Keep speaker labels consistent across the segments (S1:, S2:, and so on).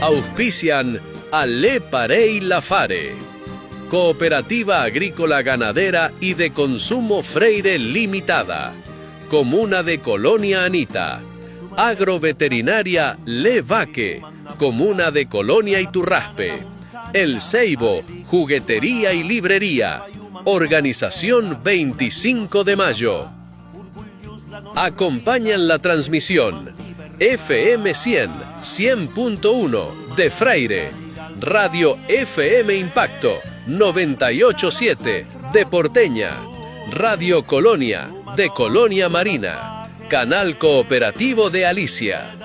S1: Auspician Ale Parey Lafare, Cooperativa Agrícola Ganadera y de Consumo Freire Limitada, Comuna de Colonia Anita, Agroveterinaria Le Vaque, Comuna de Colonia Iturraspe, El Ceibo, Juguetería y Librería, Organización 25 de Mayo. Acompañan la transmisión FM 100, 100.1 de Freire, Radio FM Impacto 98.7 de Porteña, Radio Colonia de Colonia Marina, Canal Cooperativo de Alicia.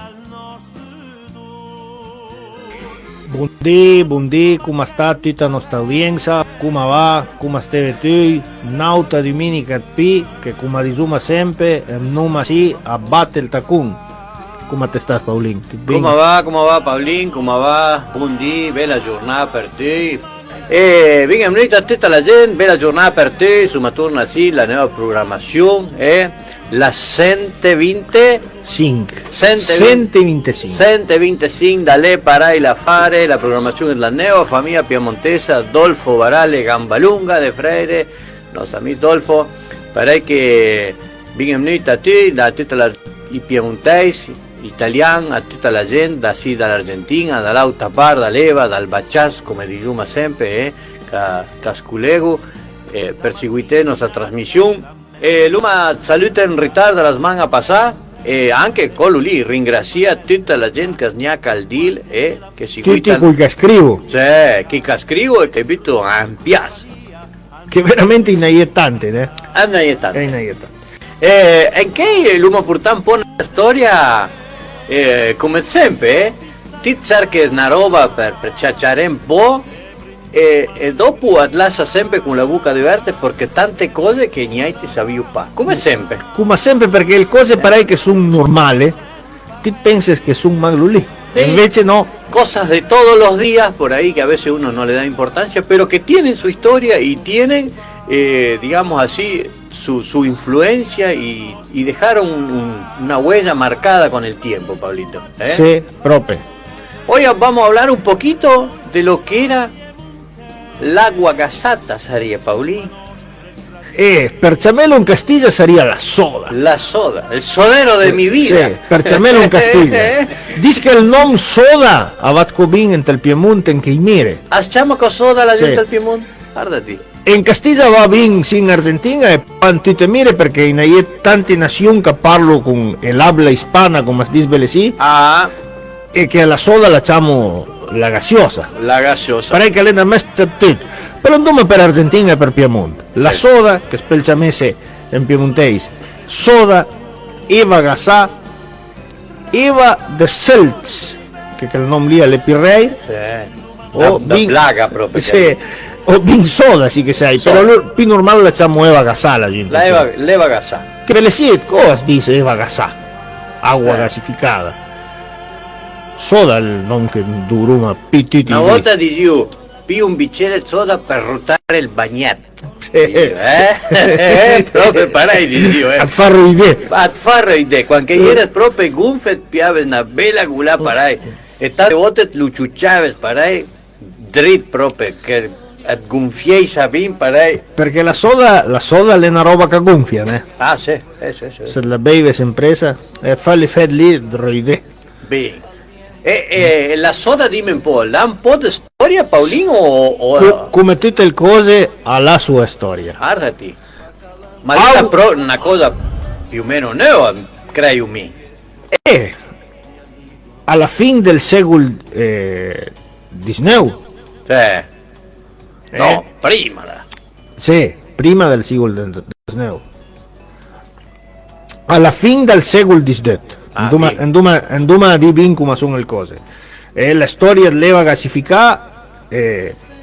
S2: Buondì, come sta tutta la nostra udienza, come va, come state tu, nauta domenica P, che come risuma sempre, non si abbatte il tacun. Come te stai, Paulin?
S3: Come va, Paulin? Come va? Buondì, bella giornata per te. Benvenuti a tutta la gente, bella giornata per te, insomma torna sì la nuova programmazione, la 125 da Le Parey Lafare, la programmazione della nuova famiglia piemontesa Adolfo Barale Gambalunga de Freire, nostro amico Adolfo, pare che benvenuti a te, da tutta i piemontesi, italiani, a tutta la gente, da sì dall'Argentina, dall'Autapar, dall'Eva, dal Baccias, come diciamo sempre, Casculego, per seguire la nostra trasmissione. L'uma saluta in ritardo la settimana passata e anche quello lì ringrazia tutta la gente che sgnacca al deal e che si
S2: guida. Tutti che scrivo.
S3: Cioè, che scrivo e capito ampias.
S2: Che veramente iniettante, né?
S3: Iniettante.
S2: È iniettante.
S3: E che l'uma porta un po' una storia, come sempre, ti cerchi una roba per ciacciare un po'. E dopo lascia sempre con la bocca aperta perché tante cose che niente sapevi fa, come sempre
S2: perché le cose pare che sono normali, ti pensi che sono malo lì, sí. Invece no,
S3: cosas de todos los días por ahí que a veces uno no le da importancia pero que tienen su historia y tienen digamos así su influencia y dejaron una huella marcada con el tiempo, Pablito,
S2: Sí, proprio.
S3: Hoy vamos a hablar un poquito de lo que era l'agua gasata, sarebbe, Paulín.
S2: Per Ciamelo in Castiglia sarebbe la soda.
S3: La soda, il sodero de mi vida.
S2: Sì, per Ciamelo in Castiglia. Dice che il nome soda a Vatcobin in il Piemonte in Cheimire.
S3: Asciamo con soda la gente del Piemonte? Guardati.
S2: In Castiglia va ben in Argentina e in tutte mire perché in hai tante nazioni che parlo con l'habla hispana, come si dice bene sì. E che la soda la chiamo la gaseosa. Pare che lei messa tutto. Però non per Argentina e per Piemonte. La soda, che spelciamese in piemontese, soda, eva gasà, eva de Seltz, che è il nome lì alle Pirrei.
S3: O plaga proprio.
S2: Sì, o bin soda, sì che sai, però più normale la chiamo eva gasà la gente.
S3: L'eva gasà.
S2: Che ve le si cosa dice eva gasà? Acqua gasificata. Soda il nome che duro una pittiti.
S3: Una volta di più un bicchiere di soda per ruotare il bagnetto. Proprio parai di Dio,
S2: A farlo
S3: idea. Quando ieri proprio gonfet piave una bella gula parai. E tante volte lo ciucciaves parai dritto proprio che gonfiei sabin parai.
S2: Perché la soda è una roba che gonfia, né?
S3: Sì.
S2: Se la bevi sempre e falli fed lì droide.
S3: Bene. E la soda dimmi un po', ha un po' di storia, Paolino?
S2: Come tutte le cose ha la sua storia.
S3: Guardati. Ma una cosa più o meno nuova, credo me.
S2: Alla fine del secolo XIX.
S3: No, prima.
S2: Sì, prima del secolo XIX. Alla fine del secolo XVIII. Anduma di ben come sono le cose. La storia dell'eva gasificata,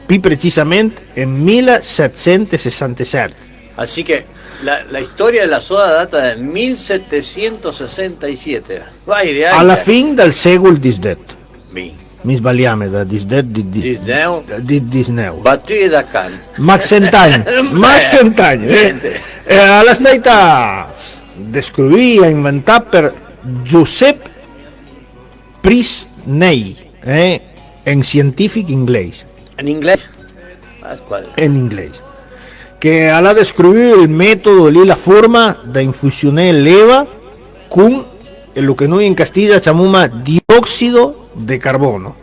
S2: più precisamente, nel 1767.
S3: Así que la historia della soda data del 1767.
S2: Alla fine del secolo XVIII.
S3: Bene.
S2: Mi sbagliamo da Disney.
S3: Battute da can.
S2: Max Centagni. La stata descrivita, inventata per Giuseppe Priestley. en scientific inglés.
S3: En inglés. ¿Cuál?
S2: En inglés. Que ha descrito el método y la forma de infusionar leva con lo que no en Castilla llamamos dióxido de carbono,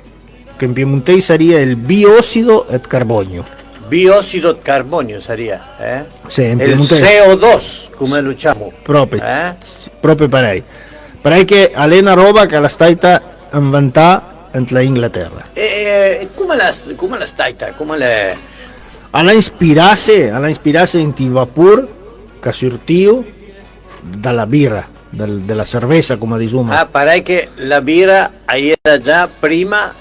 S2: que en piemontés sería el bióxido de carbonio.
S3: Bióxido de carbonio sería,
S2: Sí, en
S3: el
S2: piemontés.
S3: CO2, como lo llamo.
S2: Proprio para ahí. Para ahí que Alena roba que la staita inventada en la Inglaterra.
S3: ¿Cómo las taita? ¿Cómo le...
S2: A la inspirarse en ti vapor que surtió de la birra, de la cerveza, como dicemos.
S3: Para que la birra ahí era ya prima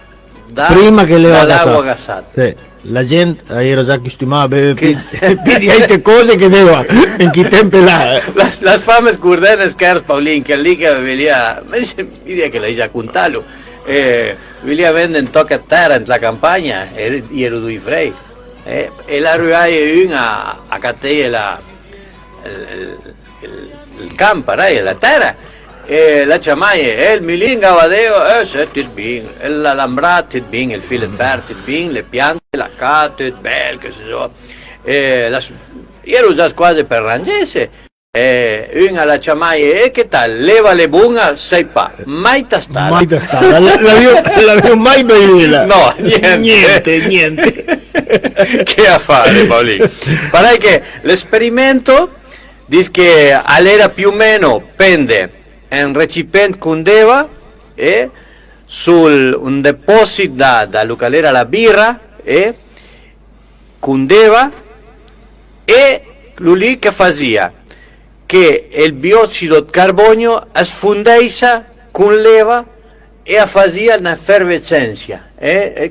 S2: Que le va
S3: al
S2: a
S3: agua
S2: gasar.
S3: gasada.
S2: Sí. La gente ayer ya acostumbraba a beber pidi hay cose que deba en que tempelada.
S3: Las fames curdenes caras, Paulín, que allí que venía, me dice, idea que la isla Cuntalo, venía venden toca terra en la campaña, y era Dui Frey. El arrugai a catei el campo, la terra. La chamaye, el milinga vadeo, se tit bien, el alambrat tit bien, el filet fer tit bien, le piante, la cate, bel, che se so. Ero già quasi per rangese. Un alla chamaye, che tal? Leva le bunga, sei pa, mai tastata.
S2: Mai tastata, la veo mai bevela.
S3: No, niente. Che affare, Paolino? Parai che l'esperimento dice che all'era più o meno pende en recipiente cundeva sul un deposito da localera la birra cundeva lui che fazia che il biossido di carbonio sfondeisa con leva fazia una effervescencia.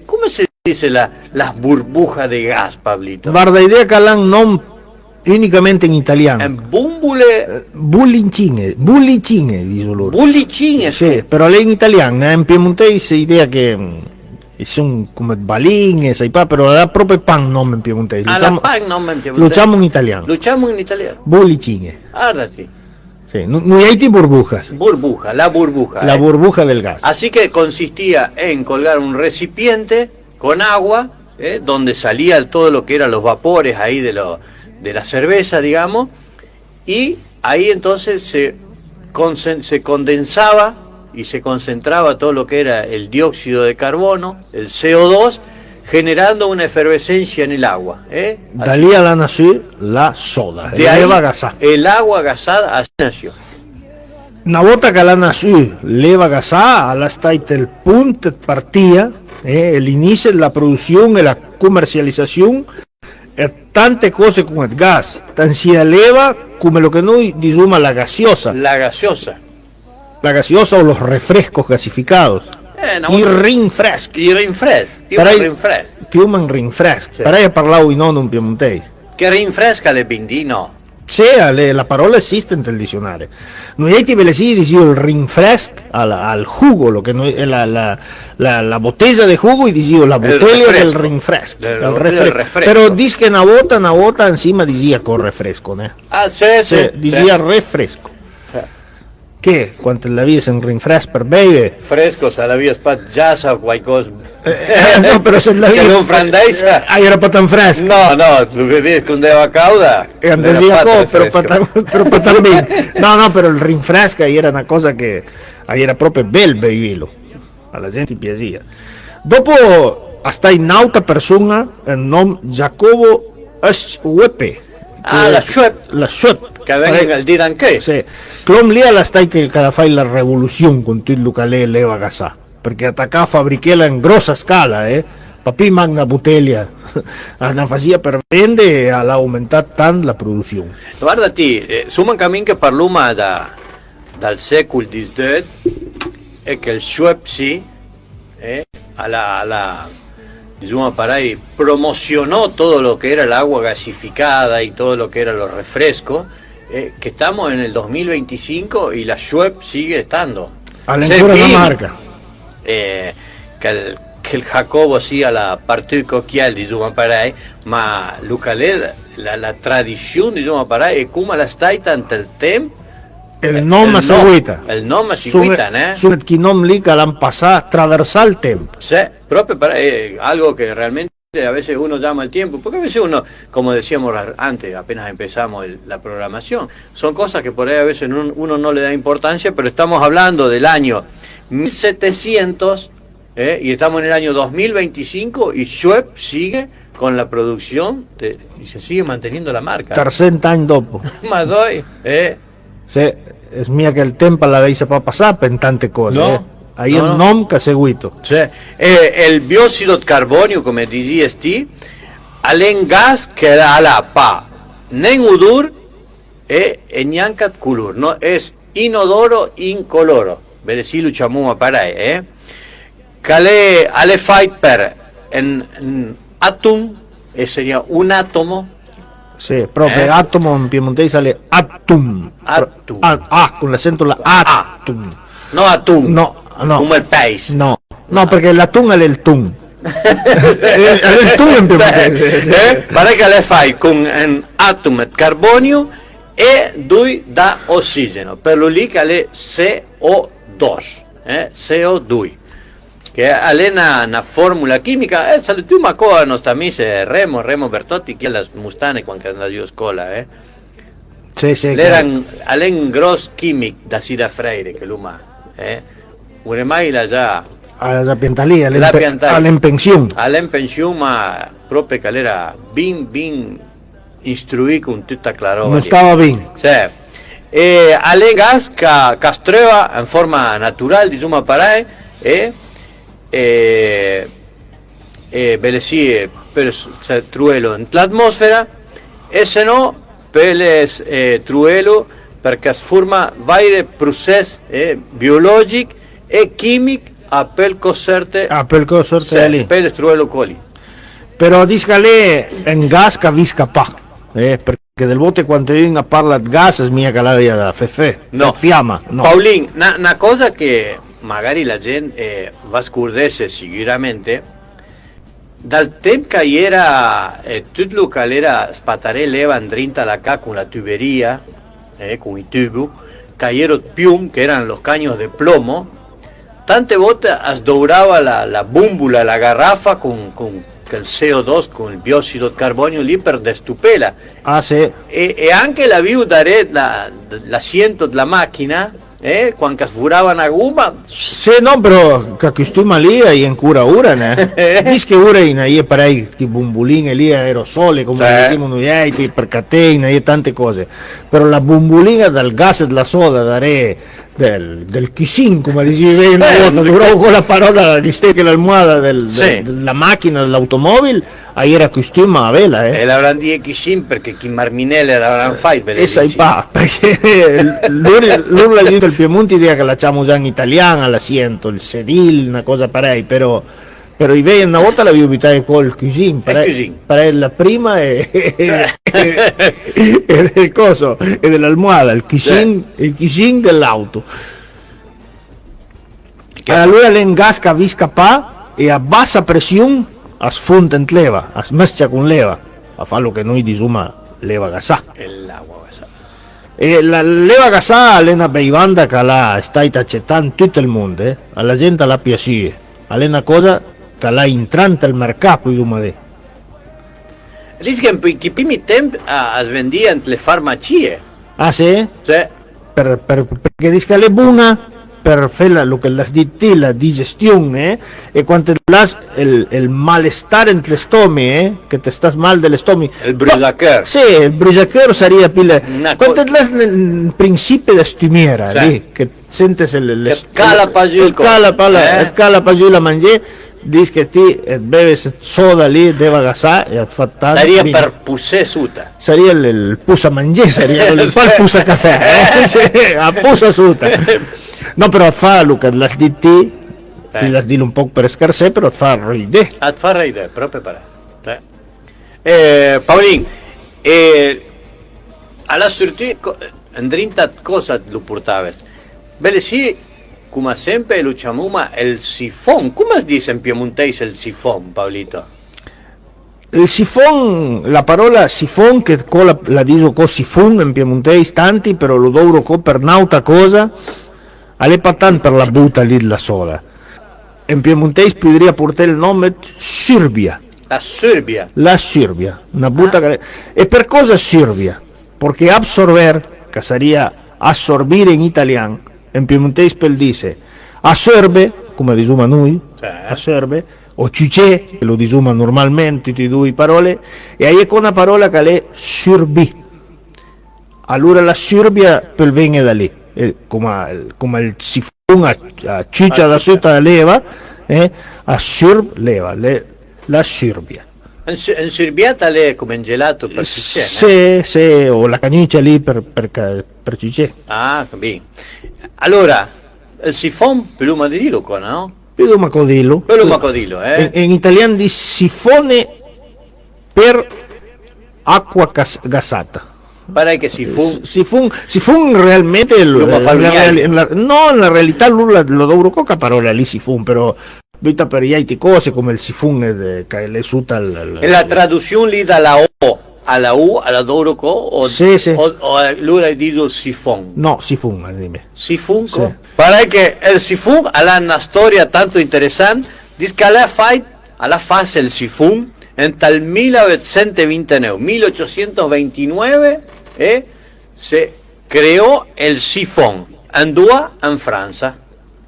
S3: Come si dice las burbujas de gas, Pablito?
S2: Guarda idea que la non únicamente en italiano.
S3: En bumbule.
S2: Bullicine, dice loro.
S3: Bullicine,
S2: sì, però lei in italiano, in piemontese idea che sono come baline, sai pa, però è proprio pan nome in piemontese.
S3: La pan nome in piemontese.
S2: Lo diciamo in italiano.
S3: Lo diciamo in italiano.
S2: Bullicine.
S3: Guardati.
S2: Sí, no hay tipo burbujas.
S3: Burbuja, la burbuja.
S2: La burbuja del gas.
S3: Así que consistía en colgar un recipiente con agua, donde salía todo lo que eran los vapores ahí de la cerveza, digamos, y ahí entonces se condensaba y se concentraba todo lo que era el dióxido de carbono, el CO2, generando una efervescencia en el agua.
S2: Dalí la nació la soda,
S3: De ahí,
S2: leva gasada.
S3: el agua gasada así nació.
S2: Una volta che la nació leva gasada, alla state il punto de partida, l'inizio della produzione e la commercializzazione e tante cose con il gas, tan sia leva come lo che noi diciamo la gaseosa.
S3: La gaseosa.
S2: La gaseosa o los refrescos gasificados. I rinfreschi.
S3: I rinfreschi.
S2: Più rinfreschi.
S3: Sì.
S2: Per parlavo in non piemontese.
S3: Che rinfresca le bindino.
S2: Sì, la parola esiste nel dizionario. Noi ti ve le si dice il rinfresc al jugo, lo che noi la botella de jugo y dice la botella del rinfresc.
S3: El refresco.
S2: Però dice che una volta encima diceva con refresco, né?
S3: Ah, sì.
S2: Diceva refresco. Che quanto la via un rinfresco per bere?
S3: Fresco, se la via spat giassa o qualcosa.
S2: No, però se la via
S3: non frandeisa.
S2: Era pa tan fresco.
S3: No, tu che scondeva cauda.
S2: E andava però pa tan bene. No, però il rinfresco era una cosa che era proprio bel bevillo. Alla gente piaceva. Dopo sta in un'altra persona, il nome Jacobo Schweppe.
S3: La Schweppe.
S2: La Schweppe.
S3: Che vengono al dire anche.
S2: Sì. Clom lì alla stai che fai la rivoluzione con tutto che lei leva gasà. Perché attacca fabbrichela in grossa scala, Papi magna bottiglia. La faccia per vendere e ha aumentato tanto la produzione.
S3: Guardati, suman cammin che parluma dal secolo XVIII e che il Schweppe sì, diciamo, para ahí, promocionó todo lo que era el agua gasificada y todo lo que eran los refrescos, que estamos en el 2025 y la Schweppe sigue estando.
S2: Ancora una marca.
S3: Que el Jacobo sia la parte cocchiale, diciamo, para ahí, ma la tradizione, diciamo, para ahí, è come la stai tanto il tempo
S2: El nom a seguita.
S3: El nom a seguita, né?
S2: Sunt qui nom lì que l'han passat traversar el tiempo.
S3: Sí, propio para algo que realmente a veces uno llama el tiempo, porque a veces uno, como decíamos antes, apenas empezamos la programación, son cosas que por ahí a veces uno no le da importancia, pero estamos hablando del año 1700 y estamos en el año 2025 y Schweppes sigue con la producción y se sigue manteniendo la marca.
S2: 300 anys dopo.
S3: Más doy,
S2: Sí, és mia que el tempo la deixa pa passar per tante cose.
S3: No.
S2: Ahí
S3: No,
S2: el
S3: no.
S2: nom que ha seguito.
S3: Sí. El bióxido de carbonio, come dizies ti, alen gas che alla pa nen udur e neanche color, no? Es inodoro, incoloro. Vede si lo chiamiamo parai, Cale ale fight per en atom, e sería un átomo.
S2: Sì, proprio atomo in piemontese sale atum.
S3: Atum.
S2: Con l'accento la atum.
S3: No atún.
S2: No, no.
S3: Come il paese.
S2: No, no, perché l'atun è il tun. È il tun in piemontese.
S3: Pare che le fai con un atomo di carbonio e due da ossigeno, per lo lì che è CO2, CO2, che è una formula chimica, salutiamo a nostra amici Remo Bertotti, che è la mustane quando andava io a scuola,
S2: Sì, sì.
S3: Alen gross chimic da Sida Freire, che l'uma, ormai la già
S2: Alla piantalia,
S3: la piantalia.
S2: all'impensione.
S3: Alen pensione, ma proprio che era ben istruito con tutta clarola.
S2: Non stava bene.
S3: Sì. Alen gas che streva in forma naturale, diciamo parai, belle sì, per truelo in l'atmosfera, e se no, per truelo, perché si forma vari processi biologici e chimici a per coserte,
S2: Per cosa lì.
S3: per truelo coli.
S2: Però discale in gas che vi scappa. Perché del voto quando io parla di gas è mia che l'aria da fefè.
S3: No.
S2: Fiamma. No.
S3: Paulín, una cosa che magari la gente va a scordarsi sicuramente, dal tempo che era tutto quello che era spatare leva drinta la ca con la tubería, con i tubi, cayeron pium, que eran los caños de plomo, tante volte sdourava la búmbula, la garrafa con il CO2, con il biossido di carbonio lì per destupela.
S2: Ah, sì.
S3: E anche la viu dare l'asiento della macchina, quando sfurava una gomma,
S2: Sì, no, però che costuma lì è in cura ora, ne? Dice che ora in ahí parei che bumbuline lì aerosole, come diciamo noi, per catena e tante cose. Però la bumbulina dal gas e della soda dare del chisin, come dicevi una volta, dovrò con la parola di stecche l'almohada della macchina, dell'automobile, ahí era costuma a vela,
S3: e l'avranno di Kishin perché chi Marminelle l'avranno fatto.
S2: E sai pa, perché l'urla di del Piemonte dice che la chiamo già in italiano, l'asiento, il sedile, una cosa parei, però i vei una volta la vi col cuisine, parei la prima e del coso, e dell'almohada, il cuisine dell'auto. Allora l'ingasca vi scappa e a bassa pressione a sfonda in leva, a smescia con leva, a farlo che noi diciamo leva gasà.
S3: L'acqua gasà.
S2: E la leva gasà è una bevanda che la sta accettando in tutto il mondo, alla gente la piace, è una cosa che la entrante al mercato, diciamo.
S3: Dice che in primi tempi si vendevano le farmacie.
S2: Ah sì?
S3: Cioè,
S2: Perché dice che è buona per fare lo che la digestione, e quando las il malestar en el stomaco, que te estás mal del estómago.
S3: El brusaquer.
S2: Sí, el brusaquer sería pila.
S3: Una
S2: Cuando las en principio de stumiera,
S3: Sí.
S2: lì, che sentes el
S3: cala pa giù il
S2: cala pa giù la mangiare, dice che ti beves soda lì, deve gasare e fa tanto.
S3: Seria per pussè suta.
S2: Sería el pusa mangiare, sería el pusa caffè, a pusa suta. No, però fa Luca, las di ti, ti las dillo un po' per scarsè, però fa ridere.
S3: Et fa ridere, proprio per Paulin, alla sortita, andrinta cosa lo portaves? Bene sì, come sempre lo chiamiamo il sifon. Come si dice in piemontese il sifon, Paolito?
S2: Il sifon, la parola sifon, che la dico co sifun in piemontese tanti, però lo dovrò co per nauta cosa, alle patan per la buta lì la sola. In piemontese podría portare il nome Sirbia.
S3: La Serbia.
S2: La Sirbia, una buta che... E per cosa Sirbia? Perché absorber, che sarebbe assorbire in italiano, in piemontese per dice assorbe, come diciamo noi, assorbe, o cicè, che lo diciamo normalmente, tutte e due parole, e hai una parola che è surbi. Allora la Sirbia per viene da lì, come il sifun a ciccia da sotto la leva, a surb leva, la Sirbia.
S3: In Serbia è come un gelato per cicè,
S2: Sì, o la caniccia lì per cicè.
S3: Ah, capito. Allora, il sifon, prima di dirlo, no?
S2: Vedo macodillo.
S3: Quello macodillo,
S2: In italiano di sifone per acqua gasata.
S3: Pare che sifon.
S2: Sifun realmente no, nella realtà lo dovrò coca parola lì sifun, però vita per gli cose come il sifun che è su
S3: E la traduzione lì dalla O alla U, alla Doroco, o allora dico sifon?
S2: No, sifun, anime.
S3: Sifun?
S2: Sì.
S3: Pare che il sifun ha una storia tanto interessante, dice che alla fase il sifun entre el 1929 1829 se creò il sifon andò in Francia.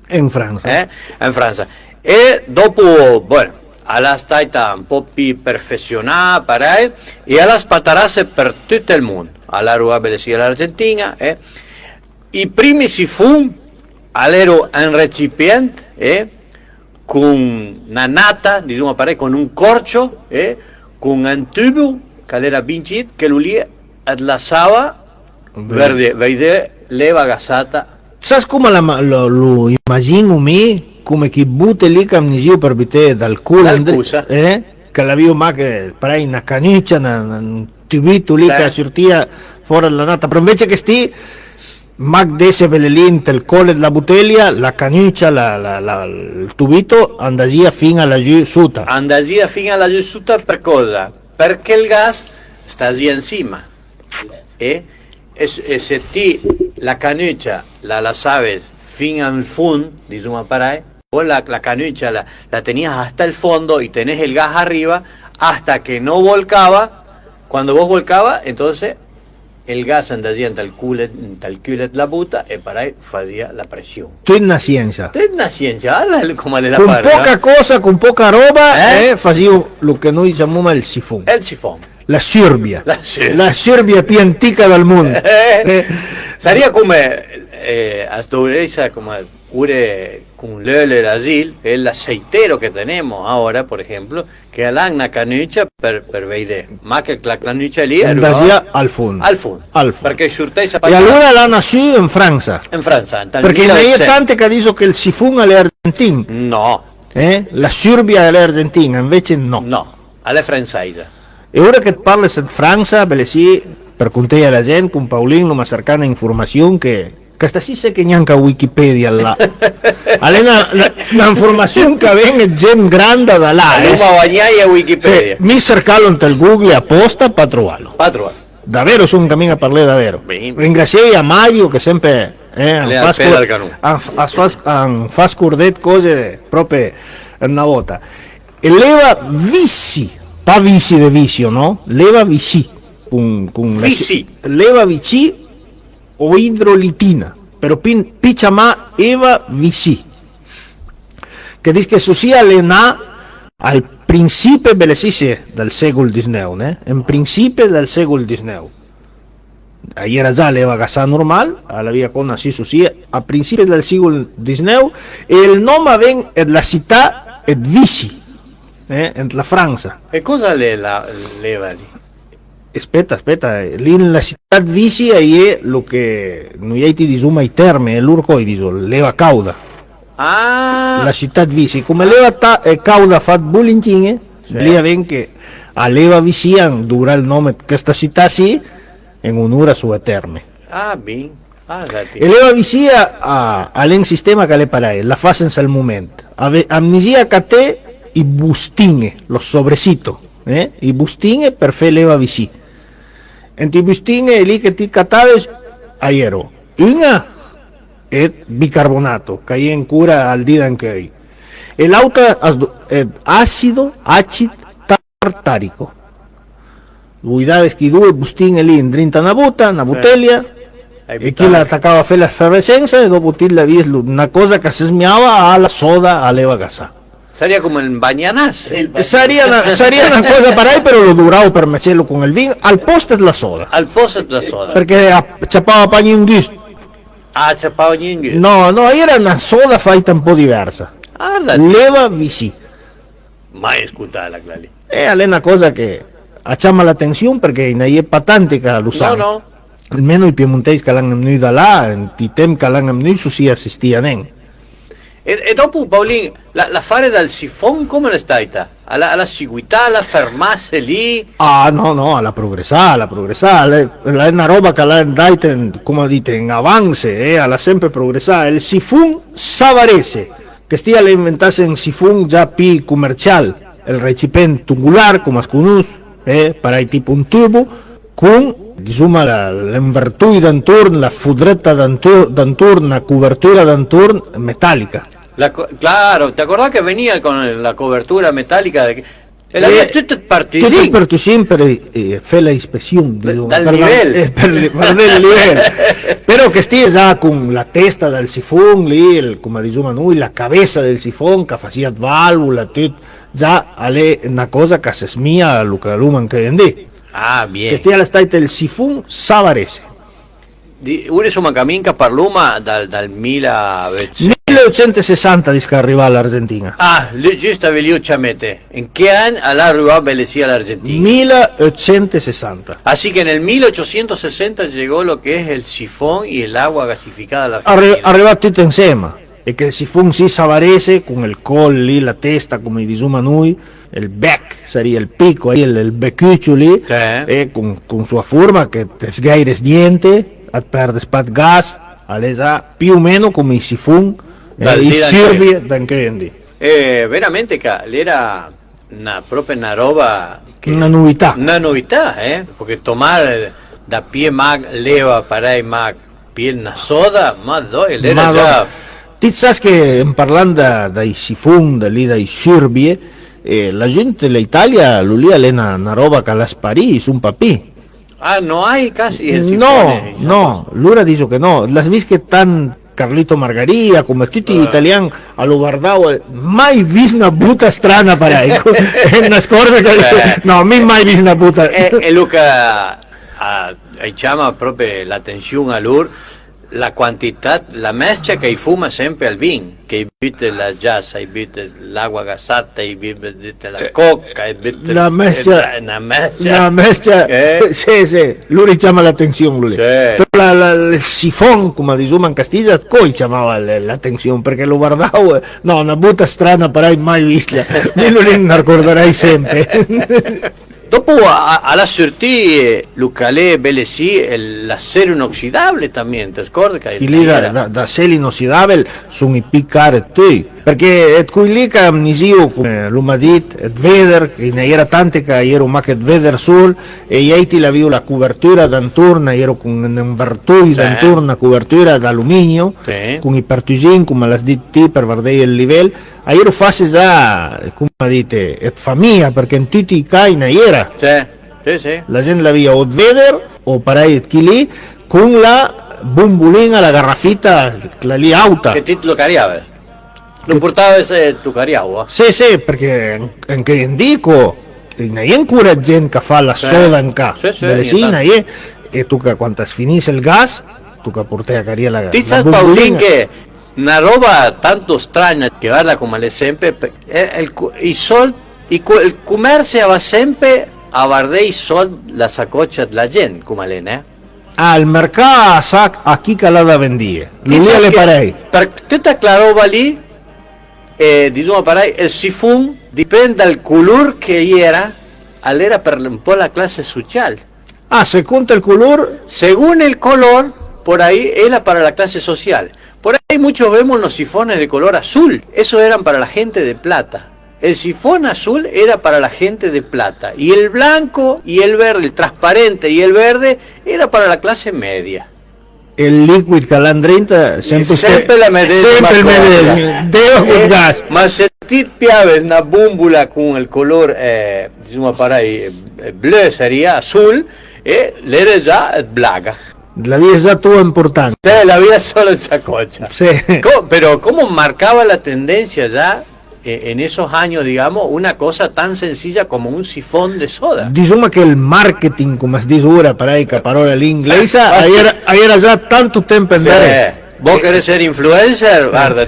S2: In Francia.
S3: In Francia. E dopo, bueno, alla stata un po' più perfezionata, e alla spatarase per tutto il mondo. Alla rubabile sia l'Argentina. I primi sifun all'ero un recipiente, con una nata, diciamo con un corcio, con un tubo che era vincito, che lui atlasava verde leva gasata.
S2: Sai come lo immagino me? Come chi butta lì camnisio per vite dal culo, che l'avevo ma che parei una caniccia, un tubito lì che sortia fuori dalla nata, però invece che sti Mac desse velelinte il colle della bottiglia, la caniccia, il tubito andasia fino alla giusta.
S3: Andasia fino alla giusta per cosa? Perché il gas sta lì insieme. E se ti la caniccia la sabes fino al fondo, diciamo parai, vos la caniccia la tenías hasta el fondo y tenés el gas arriba hasta que no volcaba. Cuando vos volcaba, entonces el gas andava en tal culet la puta e parai fazia la presión.
S2: Tu è una scienza.
S3: Guarda come le la
S2: con
S3: parla.
S2: Poca cosa, con poca roba, fazia lo che noi chiamiamo il sifon.
S3: Il sifon.
S2: La Sirbia. La Sirbia più antica del mondo.
S3: Sarebbe come a Storesa, come pure con l'olio Brasil, el aceitero que tenemos ahora, por ejemplo, que dan una canucha per vedere, ma che la canucha lì
S2: andasia al fondo.
S3: Al fondo. Perché sorteza
S2: e allora l'ha nasciuto in Francia.
S3: In Francia.
S2: Perché non è tante che dicono che il sifun è argentino.
S3: No.
S2: La Sirbia è argentina, invece no.
S3: No, è francese.
S2: E ora che parli in Francia, beh sì, per contare alla gente, con Paulino, ma cercando informazione che sta sì se che neanche a Wikipedia là. Allora l'informazione che viene gen grande da là.
S3: Ma bagnai a Wikipedia.
S2: Mi cercalo nel Google apposta per trovarlo. Davvero sono un cammino a parlare davvero. Ringraziai a Mario che sempre fa scordette cose proprio una volta. E leva vici, pa vici de vicio, no? Leva vici.
S3: Vici.
S2: Leva vici o idrolitina, però pichama eva vici. Che dice che sia allenà al principio belesisse del secolo XIX, in principio del secolo XIX. Ahí era già l'eva gasa normal, alla via con así sia a principio del secolo XIX, e il nome ven la città è Vichy, in la Francia.
S3: E cosa leva lì?
S2: Aspetta, lì nella città Vichy è lo che noi ti diciamo ai termini, l'urco dice leva cauda. La città Vichy, come leva cauda fa bulletin, lì ven che a leva Vichy dura il nome di questa città sì, in un'ora sua terme.
S3: Ben.
S2: E leva Vichy ha un sistema che le parai, la fa senza il momento. Amnesia che te i bustini, lo sobrecito. y bustinge per fe leva visi. Enti bustinge lì che ti cataves aiero. Una è bicarbonato, che in cura al dita anche aí. E l'altra è acido tartarico. Cuidado che due bustinge lì in drinta una bottiglia, e chi la attaccava a fare l'effervescenza e dopo ti la vedi una cosa che si smiava alla soda a leva gasa.
S3: Sería como el bañanás.
S2: Sería una cosa para ahí, pero lo duraba per mecerlo con el vino al posto de la soda.
S3: Al posto de la soda.
S2: Perché ciappava pagni un gusto.
S3: Ah, ciappava niente.
S2: No, era una soda fatta un po' diversa. Leva visi.
S3: Mai ascoltata, Clali.
S2: È una cosa che chiama l'attenzione perché non è patente che lo sanno.
S3: No.
S2: Almeno i piemontesi che l'hanno venuto da là, i tempi che l'hanno venuto si assistivano.
S3: E dopo, Paolin, la fare dal sifon come è stata? Alla seguità, alla fermarsi lì?
S2: Ah, no, alla progressare. È una roba che l'ha andata, come dite, in avanze, alla sempre progressare. Il sifon savarese, che stia le inventasse un sifon già più commerciale, il recipiente tubular, come si conosce, per tipo un tubo, con, insomma, l'invertui d'anturn, la fudretta d'anturn, la copertura d'anturn metallica.
S3: Claro, ¿te acordás que venía con la cobertura metálica? Había tutto
S2: partito sempre fue la inspección
S3: dal nivel
S2: per il livello però che stia già con la testa del sifon lì, come diciamo noi, la cabeza del sifon che faceva valvola, tutto già è una cosa che si smia lo che l'uomo anche vende.
S3: Ah, bien.
S2: Che stia la staita il sifon savarese.
S3: Ora insomma cammina per Roma dal
S2: 1860 dice che arriva all'Argentina.
S3: Ah, giusto ve ciamete. In che anno arrivò a Bellesía all'Argentina?
S2: 1860.
S3: Así que en el 1860 llegó lo que es el sifón y el agua gasificada a la Argentina.
S2: Arriva tutto insieme. E che il sifon si savarese con il collo lì, la testa, come diciamo noi, il bec, sarebbe il picco, il beccuccio lì,
S3: sì.
S2: Con sua forma che sgaires diente, perde spat gas, è più o meno come il sifon i sirvi anche vendi.
S3: Veramente era una roba che,
S2: una novità,
S3: perché tomare da pie mag leva parai mag pie una soda, ma era già.
S2: Ti sai che parlando dai sifon, dai sirvi, la gente dell'Italia lì è una roba che la sparì su un papì.
S3: Ah, no hay casi el sifone.
S2: No, l'ora dice che no, las vische tan Carlito Margaria, come tutti gli italiani, allo guardavo, mai visto una buta strana parai, è una scorda che, no, mai visto una buta.
S3: E Luca, chiama proprio l'attenzione all'ur, la quantità, la mescia che fuma sempre al vin, che beve la jazz, beve l'acqua gasata, beve la coca,
S2: la mescia, sì, lui chiama l'attenzione, lui.
S3: Sì.
S2: Però il sifon, come diciamo in Castiglia, poi chiamava l'attenzione, perché lo guardavo, no, una buta strana, però mai vista, me lo ricorderai sempre.
S3: Dopo alla sortì Lucalé Bellesì l'acero inoxidabile también, te scordi che
S2: lì da acero inoxidabile sono i piccare tutti, perché qui lì che amnisio come l'umadit e veder che ne era tante che ero ma che veder sul e io ti la la copertura d'anturna, ero con un vertui d'anturna, una copertura d'alluminio, con i pertusin come la DT per vedere il livello. Ero face già, come dite, è famiglia, perché in tutti i cai ne era.
S3: Sì.
S2: La gente la via o veder o parai chi lì con la bombolina, la garrafita, la lì auta.
S3: Che ti lo cariava? Non portava tu cariavo?
S2: Sì, perché anche in dico, non è ancora gente che fa la soda in casa. Sì, e tu che quando finisce il gas, tu che portai a caricare la gas.
S3: Ti sai Paolin che una roba tanto strana che guarda come le sempre il commercio va sempre a guardare i soldi la saccoccia della gente come le ne
S2: al mercato sa a chi che la da vendire lui le parei
S3: per tutta la roba lì diciamo parei il sifon dipende dal colore che era per un po' la classe sociale.
S2: Secondo il colore,
S3: según el color por ahí era para la clase social. Por ahí muchos vemos los sifones de color azul, esos eran para la gente de plata. el sifón azul era para la gente de plata, y el blanco y el verde, el transparente y el verde, era para la clase media.
S2: Il liquid che l'han 30
S3: sempre la medesima cosa.
S2: Deo con gas.
S3: Ma se ti piaves una búmbula con el color, diciamo bleu sería azul, l'era già blaga.
S2: La vida es ya todo importante.
S3: Sí, la vida solo en sacocha.
S2: Sí.
S3: Pero cómo marcaba la tendencia ya en esos años, digamos, una cosa tan sencilla como un sifón de soda.
S2: Diciamo che il marketing, come si dice ora, per la parola inglese, era già tanto tempo andare.
S3: ¿Vos querés ser influencer? Guarda,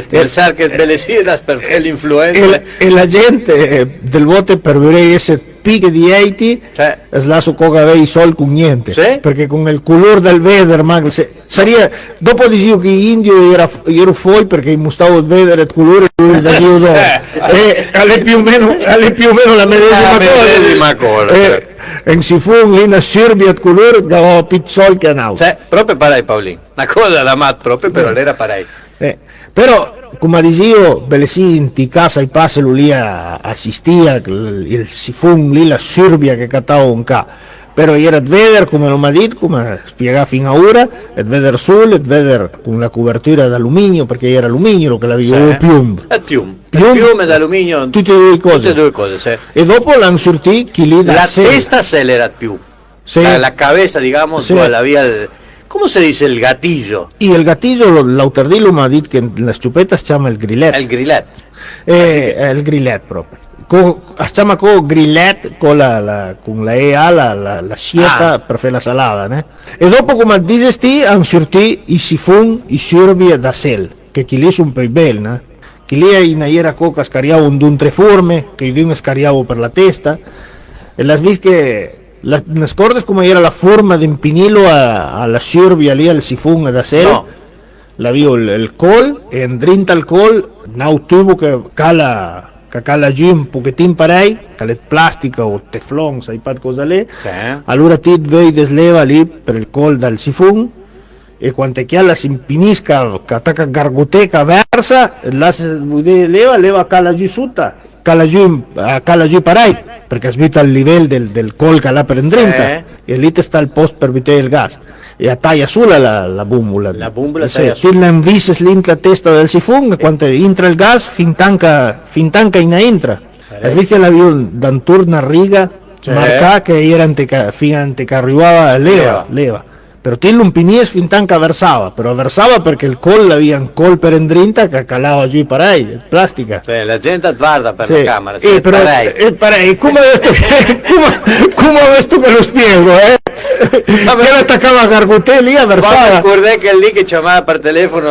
S3: pensar que necesitas per el influencer.
S2: E la gente del voto per vedere ese pique di 80 slaso coca i sol con niente, perché con il colore del vedere sarebbe dopo dicevo che indio era fuori perché mostavo il vedere il colore alle più o meno la medesima cosa. En sifón lì na Serbia il colore dava più sol che a
S3: proprio per lei Paolino, una cosa da mat proprio però era per lei.
S2: Però come dicevo, Belesì in casa i passi lì assistia il sifon lì la Serbia che cattava un ca. Però era il vedere come lo mi ha detto, come spiegava fino a ora, il vedere solo, il vedere con la copertura d'alluminio, perché era alluminio che l'avevo piumbo.
S3: Piume d'alluminio,
S2: tutte e due cose.
S3: Sì.
S2: E dopo l'hanno sortito chi lì da
S3: la testa se le era più.
S2: Sí.
S3: La cabeza, digamos,
S2: sí.
S3: La vía, ¿cómo se dice el gatillo?
S2: Y el gatillo, l'autardillo mi ha detto che en las chupetas si llama el grillet.
S3: El grillet.
S2: El grillet proprio. Si chiama grillet con la EA, la sieta per fare la salada, né? E dopo, come dici, hanno sortito i sifon, i Serbia da sel, che chi lì sono più belli, né? Chi lì in era coca scariavo un tre forme, che io scariavo per la testa, e las vis che ¿me scordes come era la forma di impinilo alla Serbia lì al sifon da sel?
S3: No.
S2: La vio il col, e dentro al col, un tubo che cala giù un pochettino parei, che è plastica o teflon, sai pat cosa lì. Allora ti vedi sleva lì per il col dal sifon, e quando che la si impinisca, che attacca gargoteca versa, la leva cala giù sotto, cala giù parei, perché svita il livello del col che l'ha per dentro, e lì sta il posto per vitare il gas. E taglia sola la búmbola.
S3: La búmbola taglia sola.
S2: Tu la invises lì la testa del sifon, quando entra il gas, fin tanca in entra. E vedi che la vio d'anturno a riga, marcata che era fin che arrivava leva. Però ti lo impinies fin tanca versava perché il col aveva un col per dentro che calava giù parei, plastica.
S3: La gente guarda per la camera,
S2: però parei, come questo che lo spiego, Che attaccava a Gargoté lì a versava.
S3: Ricordai che lì che chiamava per telefono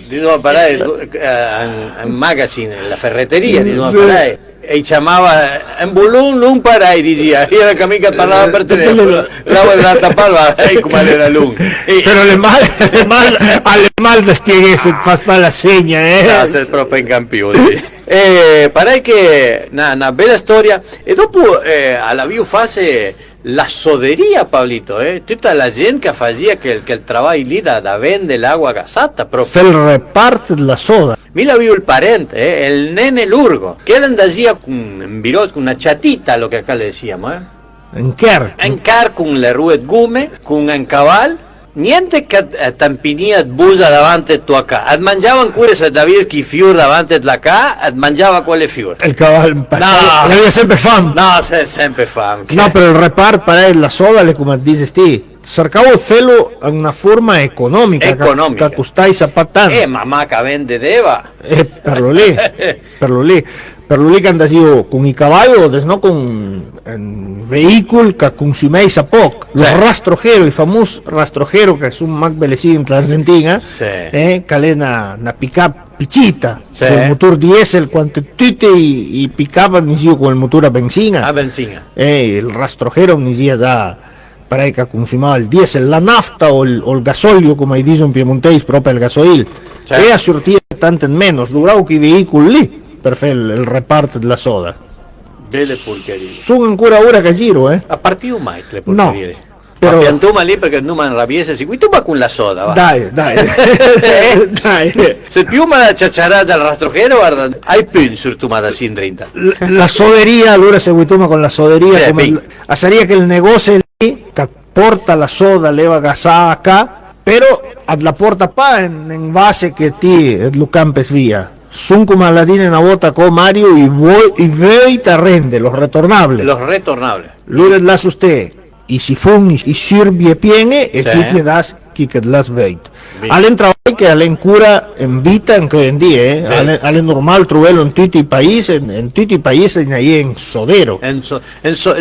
S3: di nuovo parei in magazine, la ferreteria di nuovo parei. E chiamava en bulun non parai diceva, io era mica parlava per telefono, la voleva tappare come era lungo.
S2: Però le mal da spiegare fa la segna,
S3: No, sei proprio in campione. Parai che una bella storia e dopo alla via fase la soderia, Pablito, tutta la gente che faceva che il lavoro lì da vendere l'acqua gasata proprio.
S2: Per il reparto della soda.
S3: Mira vivo el parente, el nene Lurgo, que él andaba con virot, con una chatita, lo que acá le decíamos,
S2: En car
S3: con le ruet gume, con un caval, niente che tampiniat busa davanti tu acá. Ad mangiavan cure se David chi fiur davanti la acá, ad mangiava quelle fiur.
S2: Il cavallo,
S3: no,
S2: aveva sempre fame.
S3: No, sempre fame.
S2: No, però il reparto per la soda, come dici ti, cercavo di farlo in una forma economica. Che costai sapatano.
S3: Mamma che vende deva.
S2: Per lo lì che andavo io con i cavalli, no con un veicolo che consumei a poco. Lo rastrojero, il famoso rastrojero che sono más belesi in Argentina, che è una pick-up piccita, con il motore diesel, quando tutti i pick-up iniziano con il motore a benzina. Il rastrojero inizia da para che consumava il diesel, la nafta o il gasolio, come dicono in piemontese, proprio il gasoil, e a sortire tanto meno, duravo che i veicoli lì per fare il reparto della soda.
S3: Belle porcherie.
S2: Sono ancora ora che giro,
S3: A partire mai le porcherie?
S2: Però
S3: piantuma lì perché non rabiese si ma con la soda, va.
S2: dai, dai.
S3: Se più ma la ciacciarà dal rastrojero, guarda, hai più sur tu ma da sindrinta.
S2: La sodería, allora seguituma con la sodería,
S3: Sì,
S2: come
S3: ping.
S2: sería che il negozio lì che porta la soda, leva gasà acá, però la porta pa in base che ti lo campes via. Son como la tiene una bota con Mario y voy te rende los retornables.
S3: Los retornables.
S2: Lures las usted y si fun y sirve piene y
S3: Sí.
S2: tú te das que las veit.
S3: Bien.
S2: Alen trabajo que alen cura en vita en que hoy en día,
S3: Sí.
S2: alen normal truelo en tutti países, en tutti países ahí en sodero.
S3: El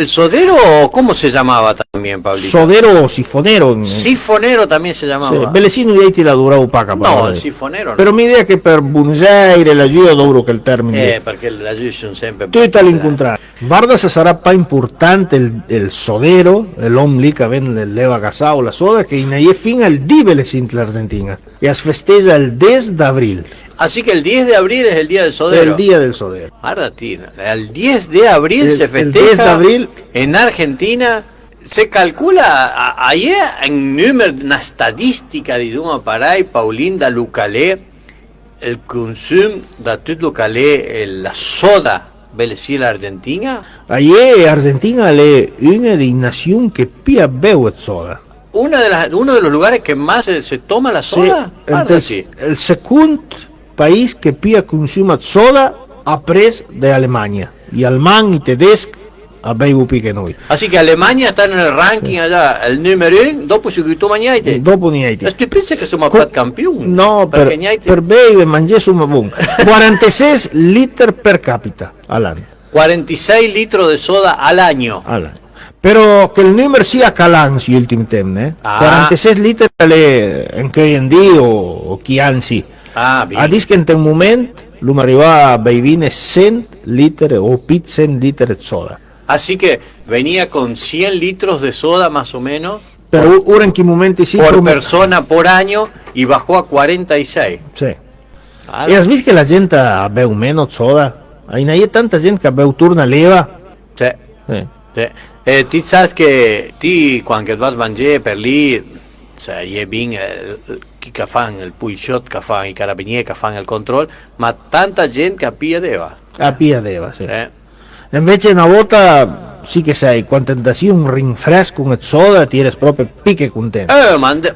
S3: sodero, ¿cómo se llamaba también, Pablito?
S2: Sodero o sifonero.
S3: Sifonero también se
S2: Sí,
S3: llamaba.
S2: Belesino y ahí te la dura opaca.
S3: No, el sifonero no.
S2: Pero mi idea è che per Buenos Aires la io duro che il termine.
S3: Perché la sono sempre...
S2: Tu all'incontrario. Guarda se sarà pa importante il sodero, l'om lì che vende leva gasà o la soda, che in ahí fin al diveles in l'Argentina. E as festeja el 10 de abril,
S3: Así que el 10 de abril es el día del sodero.
S2: el día del sodero.
S3: Argentina. El 10 de abril se
S2: El
S3: festeja
S2: 10 de abril.
S3: en Argentina. Se calcula ayer en número, una estadística di Duma Parai, Paulín da Lucalé, el consumo da tut Lucalé, la soda, belesí la Argentina.
S2: Ayer Argentina è una nazione che pia beu soda.
S3: Uno de los lugares que más se toma la soda. Guarda, sí.
S2: El segundo país que pia consuma soda apres de Alemania. Y alemán y tedesco a beu pique noi.
S3: Así que Alemania está en el ranking allá, el número 1, dopo si tu mañana.
S2: Dopo niente.
S3: Estoy pensando que somos pat campeón.
S2: No, per beve mangiare su bon. 46 litri per capita all'anno.
S3: 46 litros de soda al año.
S2: Però che il numero sia calando gli ultimi tempi, 46 litri in che in dì o chi anzi.
S3: Bien.
S2: A dis che in un momento l'uno arriva a beivine 100 litri o pit 100 litri di soda.
S3: Así que venía con 100 litros de soda más o menos
S2: Però ora in che momenti sì
S3: por persona por año y bajó a 46.
S2: Sì.
S3: Ah,
S2: E has visto che la gente beu meno soda? Hay tanta gente che beu turna leva.
S3: sí, sí. Ti sabes que ti cuando vas a mangiare per lì, cioè, è bien che fanno il puixot, che fanno i carabinieri, che fanno il controllo, ma tanta gente che pia deva.
S2: A pia deva, sì.
S3: Eh?
S2: Invece una volta sì che sai, quando ti un rinfresco con soda ti eres proprio pique contento.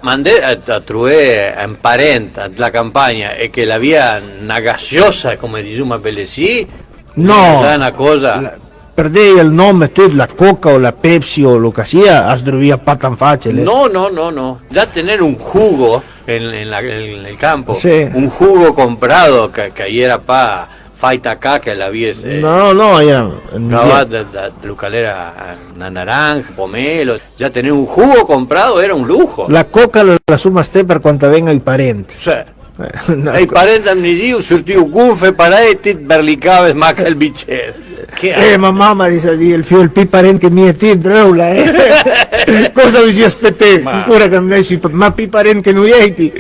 S3: Mandé a trovare un parente la campagna e che la via una gaseosa, come diciamo a Belesì,
S2: No,
S3: è una cosa...
S2: perdei il nome tu, la Coca o la Pepsi o lo che sia, has via pa tan facile.
S3: No. Ya tener un jugo en el campo,
S2: Sí.
S3: un jugo comprado que ayer era pa faita acá, que la viese.
S2: No, era...
S3: No, de lucalera, una naranja, pomelo. Ya tener un jugo comprado era un lujo.
S2: La Coca la sumas te per quanto venga i parenti.
S3: O sea,
S2: No,
S3: i parenti amnesiu sortiu gunfe paraetit berlicaves maca il bicchiere. Che
S2: ma mamma dice il figlio il parente che mi è ti drola, Cosa vi si aspetta?
S3: Ma-
S2: Ancora che me si ma parente che non è ti.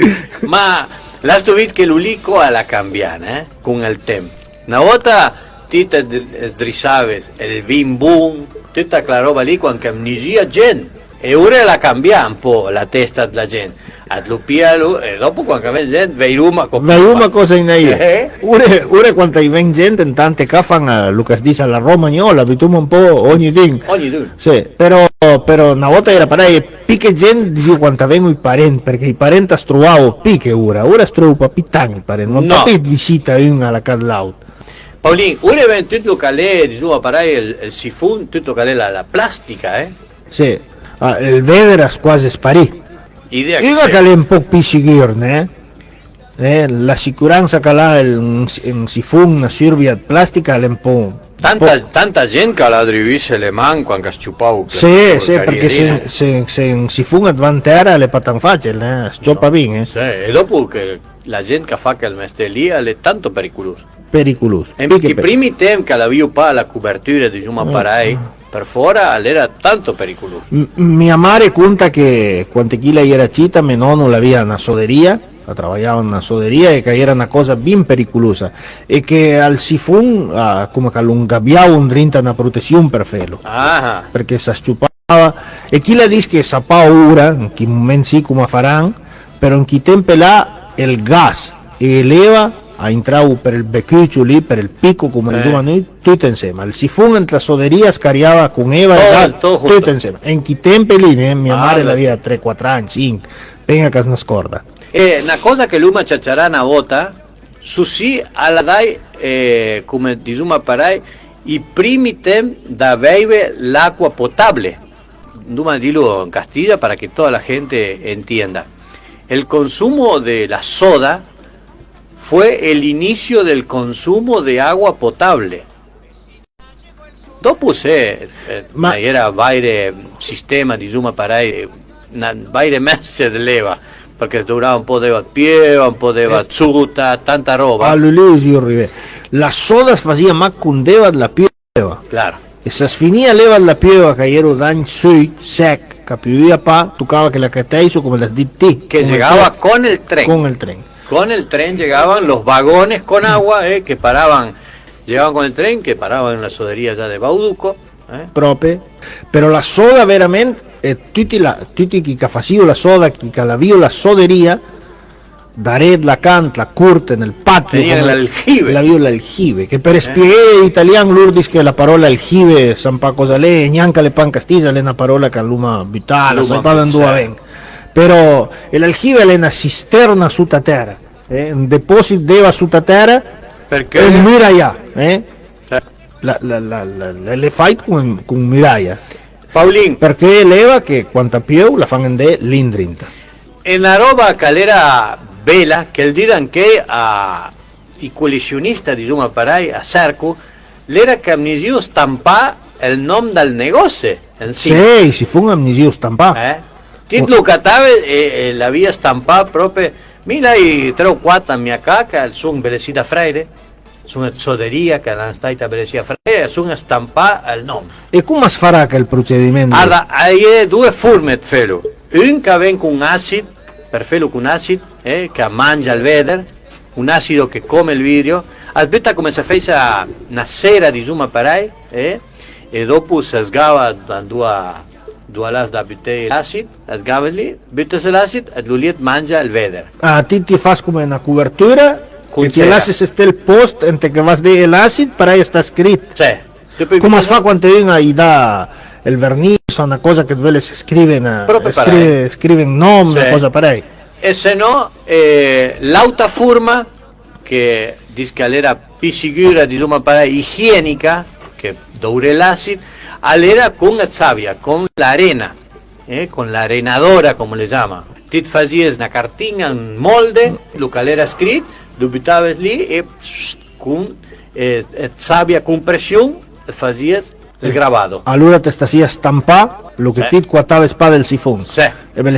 S3: Ma la stuvit che l'ulico alla cambiana, con il tempo. Una volta ti te sdrisaves il vin boom, tutta la roba lì con amnesia gente. E ora la cambia un po' la testa della gente. A lupialo e dopo quando vede gente veiruma
S2: Cosa in ahí. Ora quando ven gente in tante cafan lo che si dice alla romagnola, abituma un po' ogni ding.
S3: Ogni due.
S2: Sì, però una volta era parare piche gente dico quando vengono i parenti, perché i parenti trovavo piche ora struo papitan i parenti, non
S3: No.
S2: papit visita una alla cadlaut.
S3: Paulín, ora ven tutto calè, diciamo parai il sifun, tutto calè la plastica,
S2: Sì, il vedere quasi sparì.
S3: Idea
S2: Io che è un po' pisigirne, la sicurezza che ha in sifun, una sirbia plastica è un po'...
S3: Tanta gente che la drivise le man quando sciupau.
S2: Sì, perché se in sifun advantera è pas tan facile, scioppa bene,
S3: Sì, e dopo che la gente che fa che il mestiere lì è tanto pericoloso.
S2: pericoloso.
S3: E i primi tempi che la viu pa la copertura di Giuma Parai, per fuori era tanto pericoloso.
S2: Mia madre conta che quando Chila era cita, mio nonno l'aveva una soderia, trabajaba en una sodería e che era una cosa ben pericolosa e che al sifun come che allungabbiava un drinta una protezione per farlo.
S3: Ah,
S2: Perché si sciupava E chi la dice che sapà ora, in che momento sì come faranno, però in che tempo là il gas eleva a entrare per il beccuccio lì, per il picco come diciamo noi, tutto insieme. Il sifone in la soderia scariava con Eva e gas, tutto insieme. E in che tempo lì, mia madre la via 3-4 anni, 5, venga che non scorda.
S3: E una cosa che l'uma ciacciarà una volta, su sì alla dai, come diciamo parai, i primi tempi da bere l'acqua potabile. Duma dirlo en Castilla para que toda la gente entienda. El consumo de la soda fue el inicio del consumo de agua potable. Dopo era vaire sistema diciamo parai, vaire messe dell'eva, perché durava un po' di pieva, un po' di bazzuta, tanta roba.
S2: La soda facía más cundeva la pieva.
S3: Claro.
S2: E se sfinia leva la pieva che ero dan sui, sec, che piovia pa, tocaba que la cateizo como las DT.
S3: Que llegaba con el tren.
S2: Con el tren.
S3: Con el tren llegaban los vagones con agua, que paraban, llegaban con el tren, que paraban en la sodería ya de Bauduco.
S2: Proprio. Pero la soda veramente, tutti chi faccio la soda, chi la vio la soderia, Dared la cant, la curte nel patio,
S3: l'aljibe.
S2: La vio l'aljibe, che per spiegare italiano l'urdis che la parola aljibe san pa cosa le, neanche le pan Castilla le una parola che all'uma vitale, san pa d'andua ven. Però l'aljibe è una cisterna sotto terra, un deposito deva sotto terra,
S3: perché
S2: e miraia, le fai con miraia.
S3: Paulín,
S2: perché leva che quanta più la fanno de l'indrinta.
S3: En la roba calera vela che il diran che i coalizionisti di Zuma Parai a Sarco l'era che amnisio stampa il nome del negozio in sì.
S2: Sì, si fu un amnisio stampa.
S3: Titolo catave la via stampa proprio 1304 anni acá che sono belecita Freire, sono soderia che la staita belecita Freire, sono stampa il nome.
S2: E come si farà che il procedimento?
S3: Allora, hai due forme felo. Un che viene con acido, per felo con acido, che mangia il veder, un acido che come il vidrio. Aspetta come si fa una sera di Zuma Parai, e dopo si sgava da due las da bitte l'acido, sgava lì, bitte l'acido, e lui mangia il veder.
S2: Ah, ti fai come una copertura,
S3: con
S2: e ti lasci se il post entre che vas de l'acido, Parai sta scritto.
S3: Sì.
S2: Come si fa quando venga e dà il vernice, una cosa che dove si scrive in nome, una cosa Parai.
S3: E se no, l'auta forma che dice che era più sicura di Zuma Parai, igienica, che dure l'acido, all'era con la sabbia, con l'arena, con l'arenadora, come le chiama. Ti fazies una cartina, un molde, lo che era scritto, lo buttaves lì e con sabbia con pressione fazies il grabado.
S2: Allora te stasía stampar lo che ti quattava spada del sifone.
S3: Sì.
S2: E me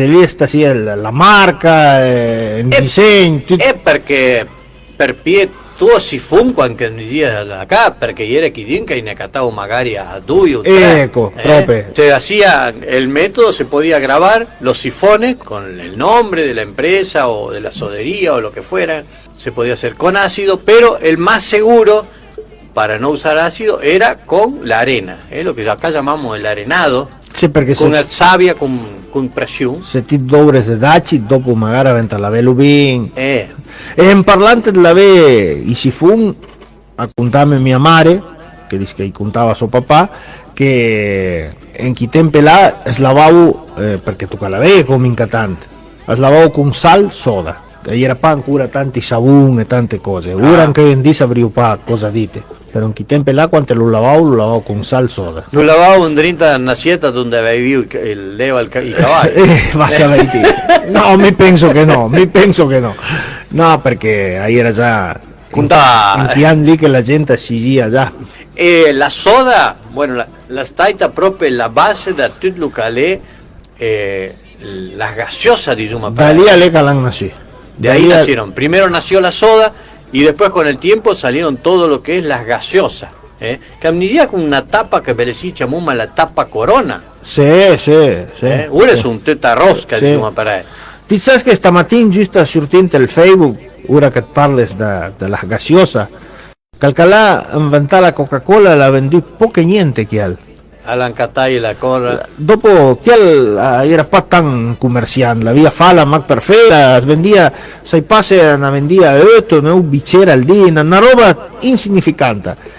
S2: lì stasía la marca, il disegno, tutto.
S3: E perché per pie tuo sifone quando dia acá, perché ieri chi dice che ne catavo magari a 2 o 3.
S2: Ecco, proprio.
S3: Se hacía el método, se podía grabar los sifones con el nombre de la empresa o de la sodería o lo que fuera, se podía hacer con ácido, pero el más seguro para no usar ácido era con la arena, lo que acá llamamos el arenado, con la sabbia con presión.
S2: Se ti dobres de daci, dopo magari aventa la velo bien. E in parlante della ve i sifun, a contame mia mare, che dice che contava suo papà, che in chi tempo là slavavo, perché tu la ve come incatante, slavavo con sal soda. Ieri era ancora tanti sabuni e tante cose. Ora anche in dì saprei pa cosa dite. Però in chi tempo là quando lo lavavo con sal soda.
S3: Lo lavavo in drinta una sieta dove avevi leva i cavalli.
S2: Vas a vedere. No, mi penso che no. No, perché ieri era già in chi anni lì che la gente si gira già.
S3: E la soda, bueno, la staita proprio la base da tutto lo che è la gaseosa di Zuma Parai.
S2: Da lì a lei che l'hanno nacido.
S3: De ahí nacieron. Primero nació la soda y después con el tiempo salieron todo lo que es las gaseosas. Que amnidía con una tapa que Belesí chamuma la tapa Corona.
S2: Sí.
S3: Ora es un teta rosca di Zuma Parai.
S2: Ti sai che stamattina giusto sortente il Facebook, ora che parles della gaseosa, calcalà inventare la Coca-Cola la vendì poco niente che al.
S3: All'Ancatay e la Corra.
S2: Dopo che era pas tan comerciante, la via fala ma perfetta, vendia, sai passe una vendia 8, no, bicchiere al dì, una roba insignificante.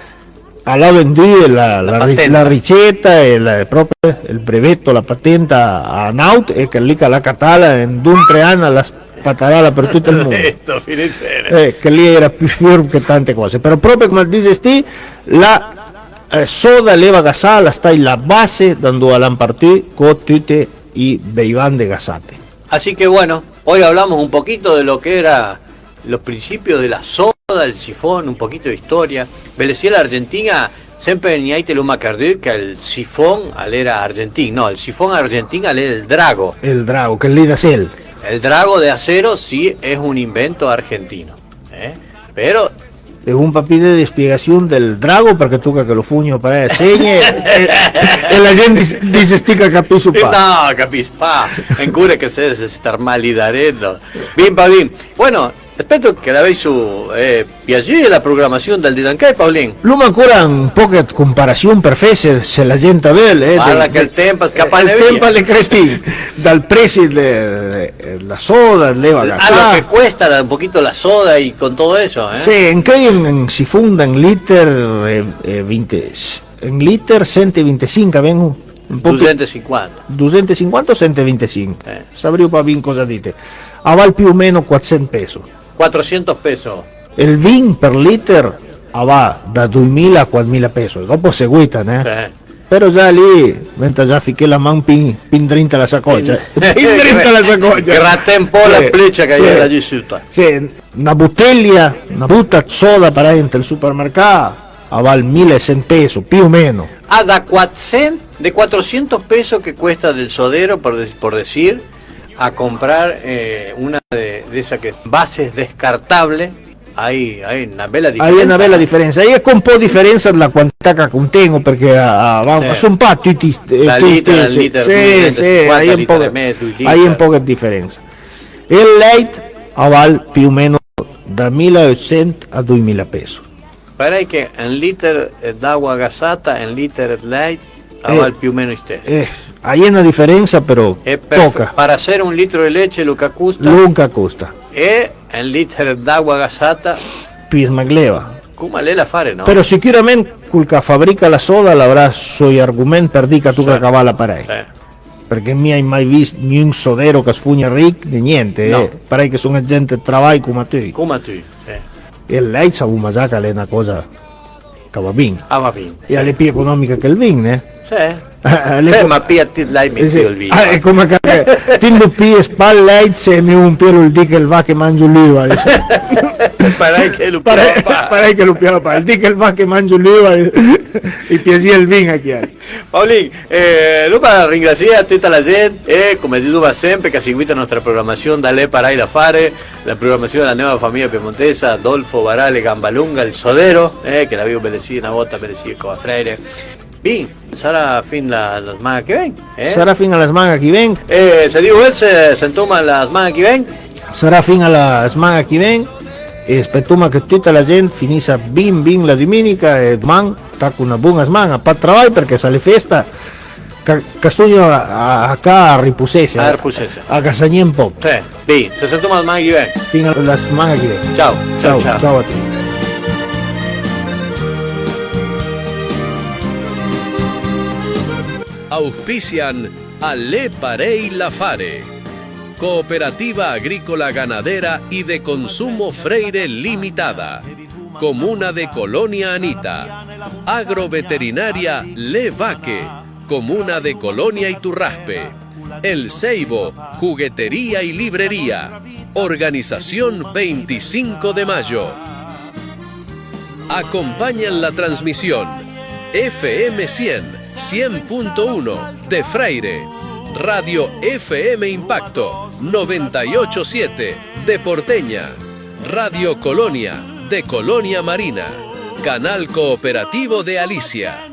S2: Allora vendì la ricetta e proprio il brevetto, la patente a Naut e che lì la catala in 2-3 anni la spatarala per tutto il mondo. Che lì era più firme che tante cose, però proprio come dici la soda leva gasada sta en la base dando a l'ampartí con tutte i bevande gasate.
S3: Así que bueno, hoy hablamos un poquito de lo que era los principios de la soda, el sifón, un poquito de historia. Velecía la Argentina, siempre venía y te lo macardí que el sifón al era argentino, no, el sifón argentino al era el drago.
S2: El drago, que es el de acero.
S3: El drago de acero sí es un invento argentino, pero
S2: es un papel de explicación del drago porque toca que lo fuño para enseñe la gente dice estica capisu pa.
S3: No, capispa, encure que se estar malidarendo. Bien, Paulín. Bueno, aspetto che l'avevi su piacere la programmazione del Didancai, Paulín.
S2: L'uomo ancora un po' che comparazione per fare se la gente vede.
S3: Guarda che il tempo scappa
S2: il tempo alle cretini, dal prezzo la soda, leva gas.
S3: A lo que cuesta un poquito la soda y con todo eso,
S2: Sì, anche si fonda in liter 20, in liter 125, vengo un po'
S3: 250.
S2: 250 o 125? Saprei un po' bien cosa dite. A val più o meno 400 pesos.
S3: 400 pesos.
S2: Il vin per liter va da 2.000 a 4.000 pesos. Dopo seguita, Però già lì, mentre già finché la mano pin drinta la saccoccia. Pin drinta la saccoccia.
S3: Gratta un po' la freccia che hai laggiù sotto.
S2: Sì, una bottiglia, una butta soda per il supermercato, val 1.100 pesos, più o meno.
S3: Da 400, de 400 pesos que cuesta del sodero, por decir, a comprar una de esas que bases descartables, hay una bella differenza.
S2: Hay una bella differenza. Io con un po' di differenza la quantità che contengo perché sono un po' tutti
S3: la liter,
S2: sì, hay un po' di differenza. Il light val più o meno da 1.800 a 2.000 pesos.
S3: Para que en liter d'acqua gasata, en liter light, val più o meno stesso.
S2: Hay una differenza però poca.
S3: Para hacer un litro de leche lo que costa.
S2: Lunga costa.
S3: E en liter d'acqua gasata
S2: più magleva.
S3: Come lei la fare, no?
S2: Però sicuramente quel che fabbrica la soda l'avrà suoi argomenti per dire che tu cavala parei. Perché mi hai mai visto un sodero che sfugna ricco di niente,
S3: no.
S2: Parei che sono gente che lavora come tu.
S3: Come tu,
S2: E lei sa una già che è una cosa che va bene.
S3: Va bene.
S2: E è più economica che il vino,
S3: Sì. Ma pia lei mi il vino.
S2: È come che ti lo pia spalle lei se mi un pielo il di che il va che mangio l'uva.
S3: Parei che lo
S2: piava. Il di che il va che mangio l'uva e piacere il vino a chi è.
S3: Paulín, Lupa ringrazia a tutta la gente come dico sempre che ha seguito la nostra programmazione dalle Parai la Fare, la programmazione della nuova famiglia piemontesa, Adolfo Barale Gambalunga, il Sodero, che l'avevo bellezia una volta bellezia con Freire. Bien, sarà fin la semana che viene.
S2: Sarà fin alla settimana che viene.
S3: Se dico se sentoma la settimana che viene.
S2: Sarà fin alla settimana che viene. E aspettiamo che tutta la gente finisca ben la domenica e domani tacca una buona settimana per lavorare perché sa le festa Castugno a Ripusese a Casagni un po'.
S3: Sì, se sentoma la settimana che viene.
S2: Fino alla settimana che viene.
S3: Ciao
S2: a te.
S1: Auspician Alle Parei La Fare, Cooperativa Agrícola Ganadera y de Consumo Freire Limitada, Comuna de Colonia Anita, Agroveterinaria Le Vaque, Comuna de Colonia Iturraspe, El Ceibo, Juguetería y Librería, Organización 25 de Mayo. Acompañan la transmisión FM 100.1 de Freire, Radio FM Impacto 98.7 de Porteña, Radio Colonia de Colonia Marina, Canal Cooperativo de Alicia.